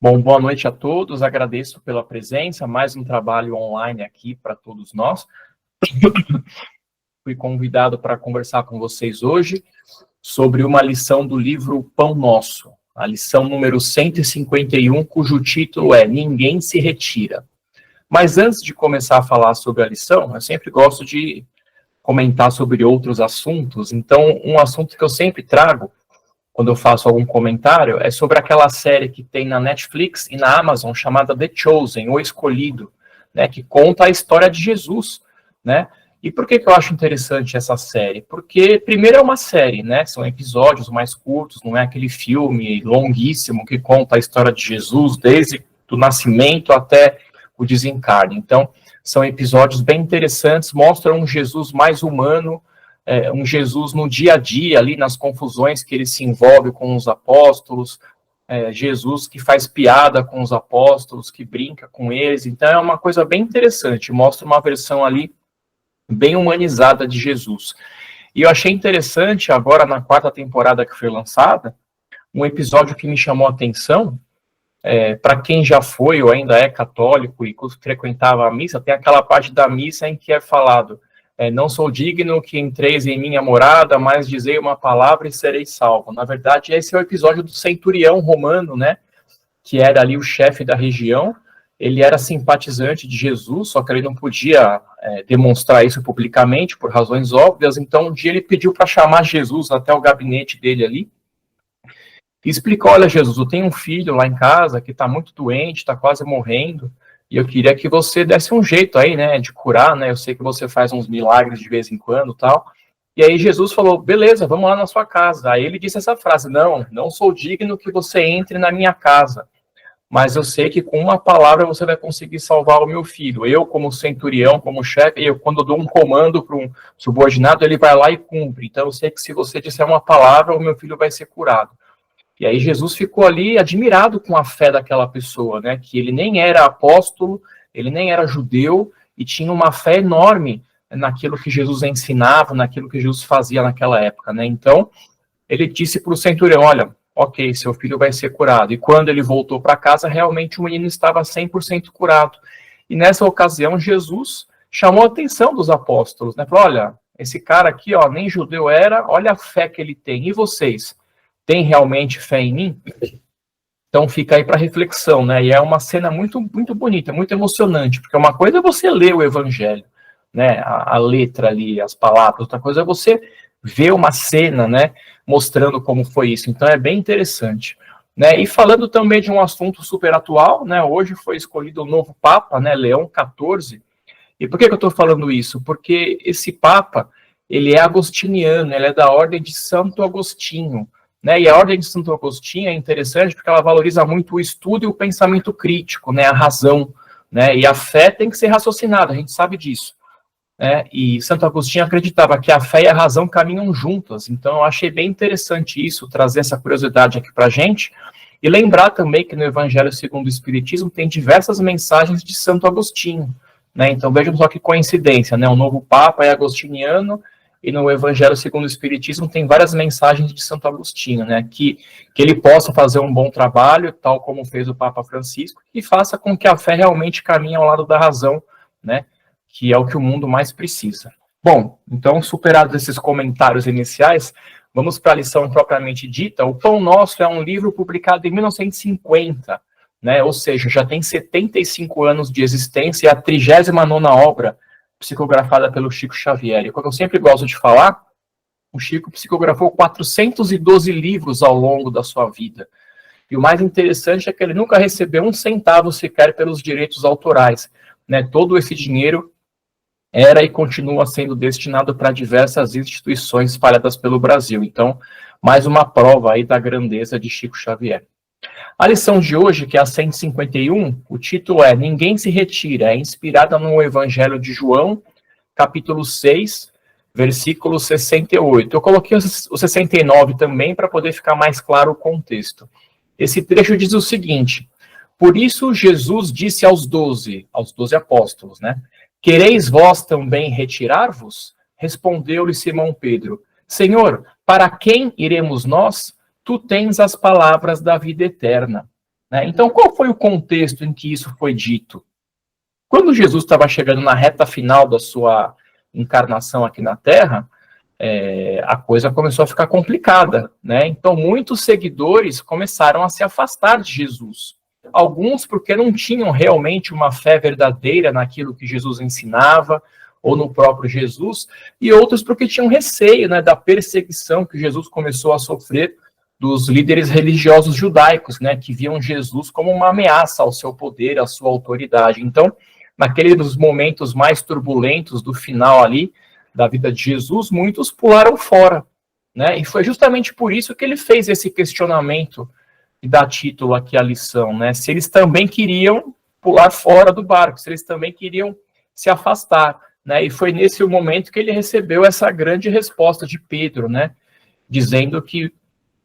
Bom, boa noite a todos, agradeço pela presença, mais um trabalho online aqui para todos nós. Fui convidado para conversar com vocês hoje sobre uma lição do livro Pão Nosso, a lição número 151, cujo título é Ninguém se Retira. Mas antes de começar a falar sobre a lição, eu sempre gosto de comentar sobre outros assuntos, então um assunto que eu sempre trago quando eu faço algum comentário, é sobre aquela série que tem na Netflix e na Amazon, chamada The Chosen, O Escolhido, né, que conta a história de Jesus, né? E por que eu acho interessante essa série? Porque, primeiro, é uma série, né? São episódios mais curtos, não é aquele filme longuíssimo que conta a história de Jesus, desde o nascimento até o desencarne. Então, são episódios bem interessantes, mostram um Jesus mais humano, um Jesus no dia a dia, ali nas confusões que ele se envolve com os apóstolos, Jesus que faz piada com os apóstolos, que brinca com eles, então é uma coisa bem interessante, mostra uma versão ali bem humanizada de Jesus. E eu achei interessante, agora na 4ª temporada que foi lançada, um episódio que me chamou a atenção, para quem já foi ou ainda é católico e frequentava a missa, tem aquela parte da missa em que é falado: não sou digno que entreis em minha morada, mas dizei uma palavra e serei salvo. Na verdade, esse é o episódio do centurião romano, né, que era ali o chefe da região. Ele era simpatizante de Jesus, só que ele não podia demonstrar isso publicamente, por razões óbvias. Então, um dia ele pediu para chamar Jesus até o gabinete dele ali, e explicou: olha, Jesus, eu tenho um filho lá em casa que está muito doente, está quase morrendo, e eu queria que você desse um jeito aí, né, de curar, né, eu sei que você faz uns milagres de vez em quando, tal. E aí Jesus falou: beleza, vamos lá na sua casa. Aí ele disse essa frase: não sou digno que você entre na minha casa, mas eu sei que com uma palavra você vai conseguir salvar o meu filho. Eu, como centurião, como chefe, quando eu dou um comando para um subordinado, ele vai lá e cumpre. Então eu sei que se você disser uma palavra, o meu filho vai ser curado. E aí Jesus ficou ali admirado com a fé daquela pessoa, né? Que ele nem era apóstolo, ele nem era judeu, e tinha uma fé enorme naquilo que Jesus ensinava, naquilo que Jesus fazia naquela época, né? Então, ele disse para o centurião: olha, ok, seu filho vai ser curado. E quando ele voltou para casa, realmente o menino estava 100% curado. E nessa ocasião, Jesus chamou a atenção dos apóstolos, né? Falou: olha, esse cara aqui, ó, nem judeu era, olha a fé que ele tem. E vocês? Tem realmente fé em mim? Então fica aí para reflexão, né? E é uma cena muito, muito bonita, muito emocionante, porque uma coisa é você ler o evangelho, né? A letra ali, as palavras, outra coisa é você ver uma cena, né? Mostrando como foi isso. Então é bem interessante, né? E falando também de um assunto super atual, né? Hoje foi escolhido o novo Papa, né? Leão XIV. E por que eu estou falando isso? Porque esse Papa, ele é agostiniano, ele é da ordem de Santo Agostinho, né? E a ordem de Santo Agostinho é interessante porque ela valoriza muito o estudo e o pensamento crítico, né? A razão, né? E a fé tem que ser raciocinada, a gente sabe disso, né? E Santo Agostinho acreditava que a fé e a razão caminham juntas. Então eu achei bem interessante isso, trazer essa curiosidade aqui para a gente, e lembrar também que no Evangelho segundo o Espiritismo tem diversas mensagens de Santo Agostinho, né? Então vejam só que coincidência, né? O novo Papa é agostiniano, e no Evangelho segundo o Espiritismo tem várias mensagens de Santo Agostinho, né? Que ele possa fazer um bom trabalho, tal como fez o Papa Francisco, e faça com que a fé realmente caminhe ao lado da razão, né? Que é o que o mundo mais precisa. Bom, então, superados esses comentários iniciais, vamos para a lição propriamente dita. O Pão Nosso é um livro publicado em 1950, né? Ou seja, já tem 75 anos de existência, e a 39ª obra psicografada pelo Chico Xavier. E como eu sempre gosto de falar, o Chico psicografou 412 livros ao longo da sua vida. E o mais interessante é que ele nunca recebeu um centavo sequer pelos direitos autorais, né? Todo esse dinheiro era e continua sendo destinado para diversas instituições espalhadas pelo Brasil. Então, mais uma prova aí da grandeza de Chico Xavier. A lição de hoje, que é a 151, o título é Ninguém se Retira, é inspirada no Evangelho de João, capítulo 6, versículo 68. Eu coloquei o 69 também para poder ficar mais claro o contexto. Esse trecho diz o seguinte: por isso Jesus disse aos 12 apóstolos, né? Quereis vós também retirar-vos? Respondeu-lhe Simão Pedro: Senhor, para quem iremos nós? Tu tens as palavras da vida eterna. né? Então, qual foi o contexto em que isso foi dito? Quando Jesus estava chegando na reta final da sua encarnação aqui na Terra, a coisa começou a ficar complicada, né? Então, muitos seguidores começaram a se afastar de Jesus. Alguns porque não tinham realmente uma fé verdadeira naquilo que Jesus ensinava, ou no próprio Jesus, e outros porque tinham receio, né, da perseguição que Jesus começou a sofrer dos líderes religiosos judaicos, né, que viam Jesus como uma ameaça ao seu poder, à sua autoridade. Então, naqueles momentos mais turbulentos do final ali, da vida de Jesus, muitos pularam fora, né? E foi justamente por isso que ele fez esse questionamento e dá título aqui à lição, né? Se eles também queriam pular fora do barco, se eles também queriam se afastar, né? E foi nesse momento que ele recebeu essa grande resposta de Pedro, né? Dizendo que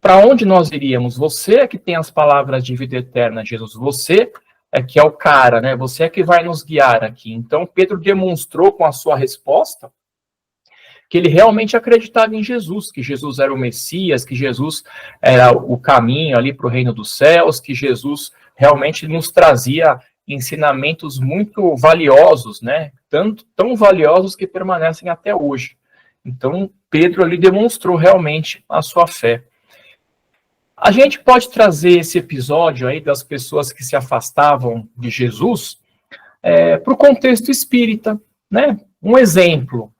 para onde nós iríamos? Você é que tem as palavras de vida eterna, Jesus. Você é que é o cara, né? Você é que vai nos guiar aqui. Então Pedro demonstrou com a sua resposta que ele realmente acreditava em Jesus, que Jesus era o Messias, que Jesus era o caminho ali para o reino dos céus, que Jesus realmente nos trazia ensinamentos muito valiosos, né? Tão valiosos que permanecem até hoje. Então, Pedro ali demonstrou realmente a sua fé. A gente pode trazer esse episódio aí das pessoas que se afastavam de Jesus para o contexto espírita, né? Um exemplo.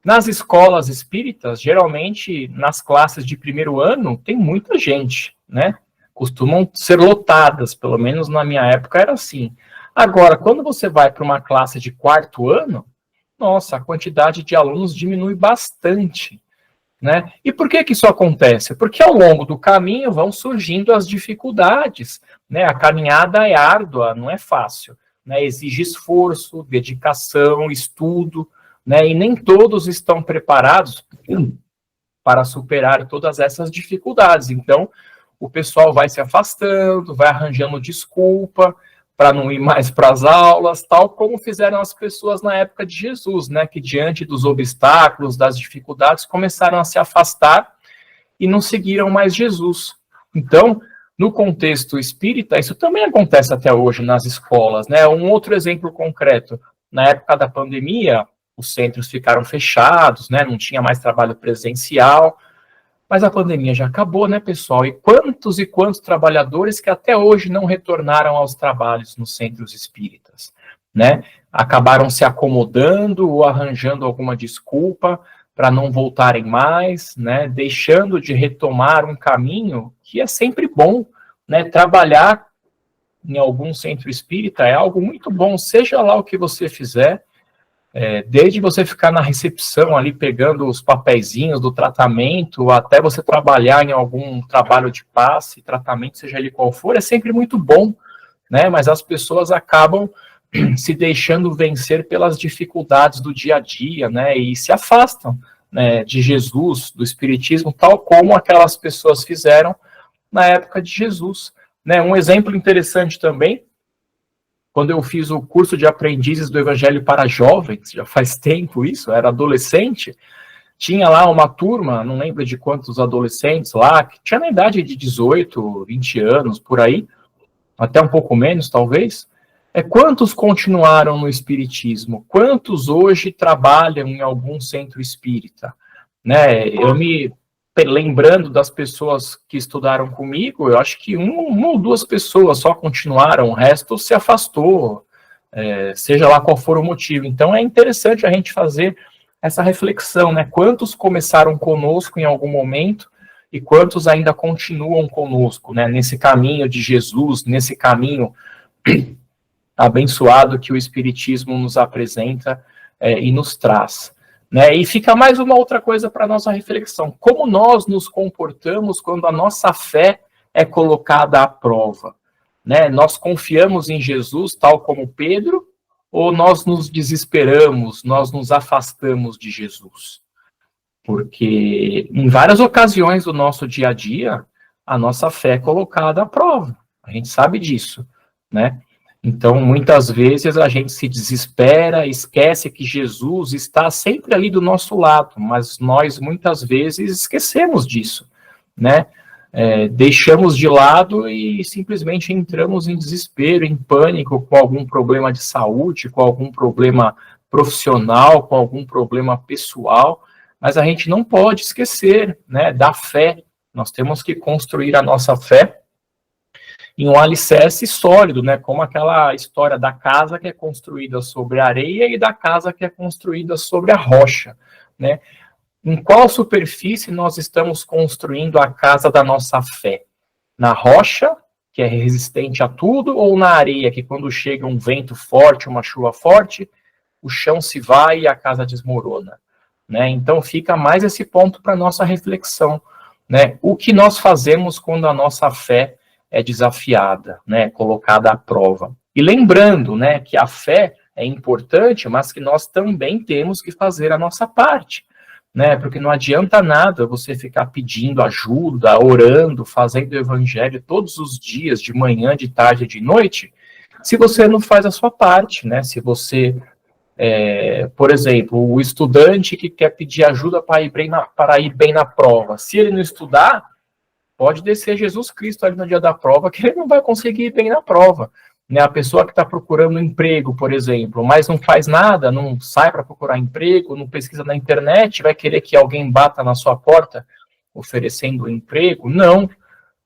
Nas escolas espíritas, geralmente, nas classes de primeiro ano, tem muita gente, né? Costumam ser lotadas, pelo menos na minha época era assim. Agora, quando você vai para uma classe de quarto ano, nossa, a quantidade de alunos diminui bastante, né? E por que isso acontece? Porque ao longo do caminho vão surgindo as dificuldades, né? A caminhada é árdua, não é fácil, né? Exige esforço, dedicação, estudo, né, e nem todos estão preparados para superar todas essas dificuldades. Então, o pessoal vai se afastando, vai arranjando desculpa para não ir mais para as aulas, tal como fizeram as pessoas na época de Jesus, né, que diante dos obstáculos, das dificuldades, começaram a se afastar e não seguiram mais Jesus. Então, no contexto espírita, isso também acontece até hoje nas escolas, né? Um outro exemplo concreto, na época da pandemia, os centros ficaram fechados, né? Não tinha mais trabalho presencial, mas a pandemia já acabou, né, pessoal? E quantos trabalhadores que até hoje não retornaram aos trabalhos nos centros espíritas, né? Acabaram se acomodando ou arranjando alguma desculpa para não voltarem mais, né? Deixando de retomar um caminho que é sempre bom, né? Trabalhar em algum centro espírita é algo muito bom, seja lá o que você fizer. Desde você ficar na recepção ali pegando os papeizinhos do tratamento, até você trabalhar em algum trabalho de passe, tratamento, seja ele qual for, é sempre muito bom, né? Mas as pessoas acabam se deixando vencer pelas dificuldades do dia a dia, né? E se afastam, né, de Jesus, do Espiritismo, tal como aquelas pessoas fizeram na época de Jesus, né? Um exemplo interessante também, quando eu fiz o curso de aprendizes do Evangelho para jovens, já faz tempo isso, era adolescente, tinha lá uma turma, não lembro de quantos adolescentes lá, que tinha na idade de 18, 20 anos, por aí, até um pouco menos, talvez. Quantos continuaram no espiritismo? Quantos hoje trabalham em algum centro espírita? Né? Eu me lembrando das pessoas que estudaram comigo, eu acho que uma ou duas pessoas só continuaram, o resto se afastou, seja lá qual for o motivo. Então é interessante a gente fazer essa reflexão, né? Quantos começaram conosco em algum momento e quantos ainda continuam conosco, né? Nesse caminho de Jesus, nesse caminho abençoado que o Espiritismo nos apresenta e nos traz. Né? E fica mais uma outra coisa para a nossa reflexão. Como nós nos comportamos quando a nossa fé é colocada à prova? Né? Nós confiamos em Jesus, tal como Pedro, ou nós nos desesperamos, nós nos afastamos de Jesus? Porque em várias ocasiões do nosso dia a dia, a nossa fé é colocada à prova. A gente sabe disso, né? Então, muitas vezes a gente se desespera, esquece que Jesus está sempre ali do nosso lado, mas nós muitas vezes esquecemos disso, né? deixamos de lado e simplesmente entramos em desespero, em pânico, com algum problema de saúde, com algum problema profissional, com algum problema pessoal, mas a gente não pode esquecer, né, da fé. Nós temos que construir a nossa fé em um alicerce sólido, né, como aquela história da casa que é construída sobre a areia e da casa que é construída sobre a rocha, né? Em qual superfície nós estamos construindo a casa da nossa fé? Na rocha, que é resistente a tudo, ou na areia, que quando chega um vento forte, uma chuva forte, o chão se vai e a casa desmorona, né? Então fica mais esse ponto para nossa reflexão, né? O que nós fazemos quando a nossa fé é desafiada, né? Colocada à prova. E lembrando, né, que a fé é importante, mas que nós também temos que fazer a nossa parte, né? Porque não adianta nada você ficar pedindo ajuda, orando, fazendo o evangelho todos os dias, de manhã, de tarde, de noite, se você não faz a sua parte, né? Se você, por exemplo, o estudante que quer pedir ajuda para ir bem na prova, se ele não estudar, pode descer Jesus Cristo ali no dia da prova, que ele não vai conseguir ir bem na prova. Né, a pessoa que está procurando emprego, por exemplo, mas não faz nada, não sai para procurar emprego, não pesquisa na internet, vai querer que alguém bata na sua porta oferecendo um emprego? Não,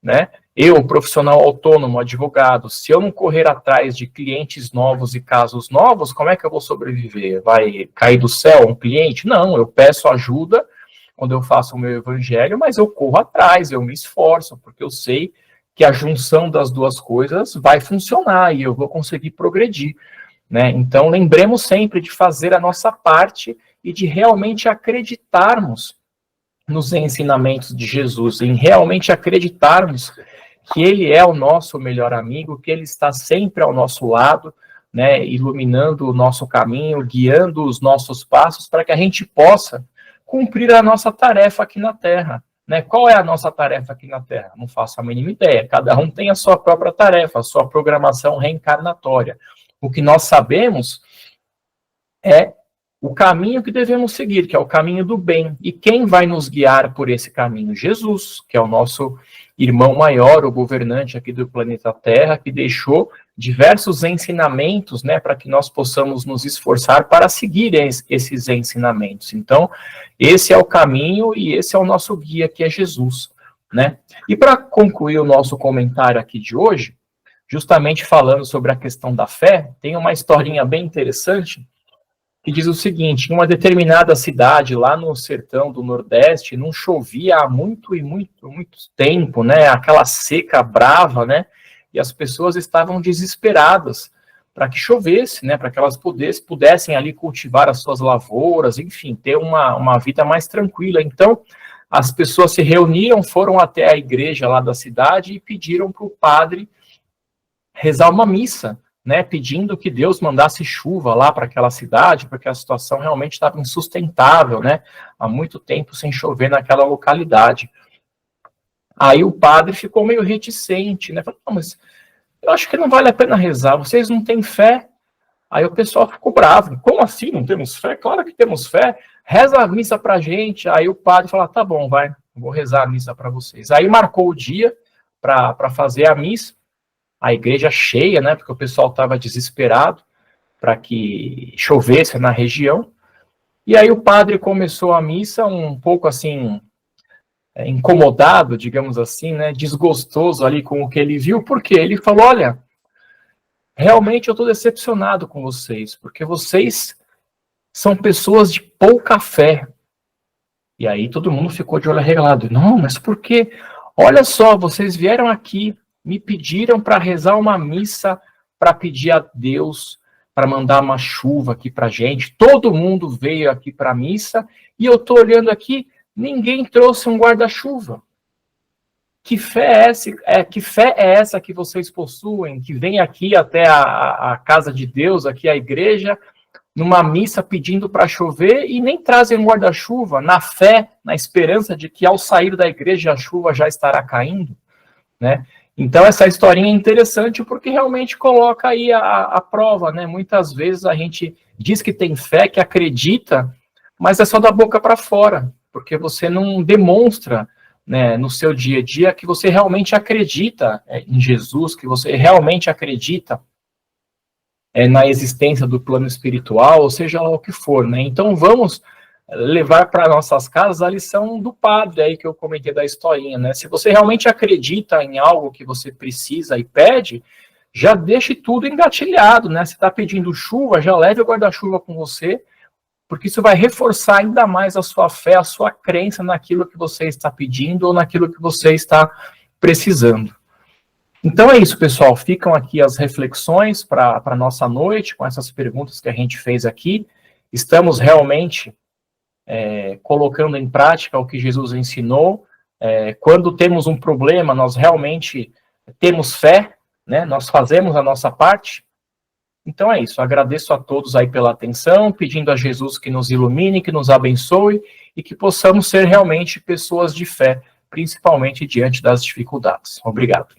né? Eu, profissional autônomo, advogado, se eu não correr atrás de clientes novos e casos novos, como é que eu vou sobreviver? Vai cair do céu um cliente? Não, eu peço ajuda quando eu faço o meu evangelho, mas eu corro atrás, eu me esforço, porque eu sei que a junção das duas coisas vai funcionar e eu vou conseguir progredir, né? Então, lembremos sempre de fazer a nossa parte e de realmente acreditarmos nos ensinamentos de Jesus, em realmente acreditarmos que Ele é o nosso melhor amigo, que Ele está sempre ao nosso lado, né? Iluminando o nosso caminho, guiando os nossos passos para que a gente possa cumprir a nossa tarefa aqui na Terra. Né? Qual é a nossa tarefa aqui na Terra? Não faço a mínima ideia. Cada um tem a sua própria tarefa, a sua programação reencarnatória. O que nós sabemos é o caminho que devemos seguir, que é o caminho do bem. E quem vai nos guiar por esse caminho? Jesus, que é o nosso irmão maior, o governante aqui do planeta Terra, que deixou diversos ensinamentos, né, para que nós possamos nos esforçar para seguir esses ensinamentos. Então, esse é o caminho e esse é o nosso guia, que é Jesus, né? E para concluir o nosso comentário aqui de hoje, justamente falando sobre a questão da fé, tem uma historinha bem interessante que diz o seguinte: em uma determinada cidade lá no sertão do Nordeste, não chovia há muito tempo, né? Aquela seca brava, né? E as pessoas estavam desesperadas para que chovesse, né? Para que elas pudessem ali cultivar as suas lavouras, enfim, ter uma vida mais tranquila. Então, as pessoas se reuniram, foram até a igreja lá da cidade e pediram para o padre rezar uma missa, né, pedindo que Deus mandasse chuva lá para aquela cidade, porque a situação realmente estava insustentável, né, há muito tempo sem chover naquela localidade. Aí o padre ficou meio reticente, né, falou: não, mas eu acho que não vale a pena rezar, vocês não têm fé? Aí o pessoal ficou bravo: como assim não temos fé? Claro que temos fé, reza a missa pra gente. Aí o padre falou: tá bom, vai, vou rezar a missa para vocês. Aí marcou o dia para fazer a missa, a igreja cheia, né, porque o pessoal estava desesperado para que chovesse na região. E aí o padre começou a missa um pouco assim, incomodado, digamos assim, né, desgostoso ali com o que ele viu, porque ele falou: olha, realmente eu estou decepcionado com vocês, porque vocês são pessoas de pouca fé. E aí todo mundo ficou de olho arregalado: não, mas por quê? Olha só, vocês vieram aqui, me pediram para rezar uma missa, para pedir a Deus para mandar uma chuva aqui para a gente. Todo mundo veio aqui para a missa e eu estou olhando aqui, ninguém trouxe um guarda-chuva. Que fé é essa que vocês possuem, que vem aqui até a casa de Deus, aqui a igreja, numa missa pedindo para chover e nem trazem um guarda-chuva, na fé, na esperança de que ao sair da igreja a chuva já estará caindo, né? Então, essa historinha é interessante porque realmente coloca aí a prova, né? Muitas vezes a gente diz que tem fé, que acredita, mas é só da boca para fora, porque você não demonstra né, no seu dia a dia, que você realmente acredita em Jesus, que você realmente acredita na existência do plano espiritual, ou seja lá o que for, né? Então vamos levar para nossas casas a lição do padre aí que eu comentei da historinha, né? Se você realmente acredita em algo que você precisa e pede, já deixe tudo engatilhado, né? Se está pedindo chuva, já leve o guarda-chuva com você, porque isso vai reforçar ainda mais a sua fé, a sua crença naquilo que você está pedindo ou naquilo que você está precisando. Então é isso, pessoal. Ficam aqui as reflexões para a nossa noite, com essas perguntas que a gente fez aqui. Estamos realmente colocando em prática o que Jesus ensinou. Quando temos um problema, nós realmente temos fé, né? Nós fazemos a nossa parte. Então é isso. Agradeço a todos aí pela atenção, pedindo a Jesus que nos ilumine, que nos abençoe e que possamos ser realmente pessoas de fé, principalmente diante das dificuldades. Obrigado.